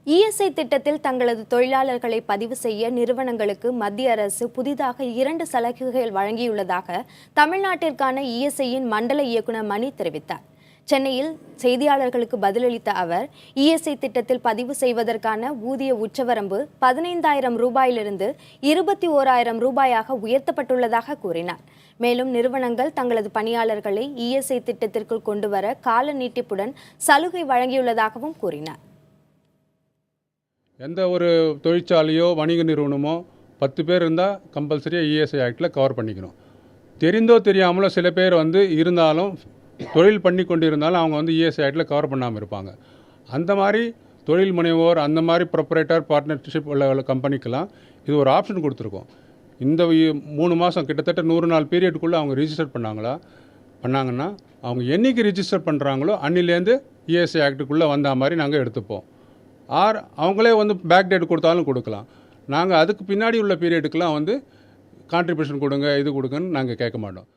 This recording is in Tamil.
இஎஸ்ஐ திட்டத்தில் தங்களது தொழிலாளர்களை பதிவு செய்ய நிறுவனங்களுக்கு மத்திய அரசு புதிதாக 2 சலுகைகள் வழங்கியுள்ளதாக தமிழ்நாட்டிற்கான இஎஸ்ஐயின் மண்டல இயக்குநர் மணி தெரிவித்தார். சென்னையில் செய்தியாளர்களுக்கு பதிலளித்த அவர், இஎஸ்ஐ திட்டத்தில் பதிவு செய்வதற்கான ஊதிய உச்சவரம்பு 15,000 ரூபாயிலிருந்து 21,000 ரூபாயாக உயர்த்தப்பட்டுள்ளதாக கூறினார். மேலும் நிறுவனங்கள் தங்களது பணியாளர்களை இஎஸ்ஐ திட்டத்திற்குள் கொண்டுவர கால நீட்டிப்புடன் சலுகை வழங்கியுள்ளதாகவும் கூறினார். எந்த ஒரு தொழிற்சாலையோ வணிக நிறுவனமோ 10 பேர் இருந்தால் கம்பல்சரியாக இஎஸ்ஐ ஆக்டில் கவர் பண்ணிக்கணும். தெரிந்தோ தெரியாமலோ சில பேர் இருந்தாலும் தொழில் பண்ணி கொண்டு இருந்தாலும் அவங்க இஎஸ்ஐ ஆக்டில் கவர் பண்ணாமல் இருப்பாங்க. அந்த மாதிரி தொழில் முனைவோர், அந்த மாதிரி ப்ரொப்ரேட்டர் பார்ட்னர்ஷிப் உள்ள கம்பெனிக்கெல்லாம் இது ஒரு ஆப்ஷன் கொடுத்துருக்கோம். இந்த 3 மாதம் கிட்டத்தட்ட 100 நாள் பீரியடுக்குள்ளே அவங்க ரிஜிஸ்டர் பண்ணாங்கன்னா அவங்க என்றைக்கு ரிஜிஸ்டர் பண்ணுறாங்களோ அன்னிலேருந்து இஎஸ்ஐ ஆக்டுக்குள்ளே வந்த மாதிரி நாங்கள் எடுத்துப்போம். அவங்களே பேக் டேட் கொடுத்தாலும் கொடுக்கலாம். நாங்கள் அதுக்கு பின்னாடி உள்ள பீரியடுக்கெலாம் கான்ட்ரிபியூஷன் கொடுங்க, இது கொடுங்கன்னு நாங்கள் கேட்க மாட்டோம்.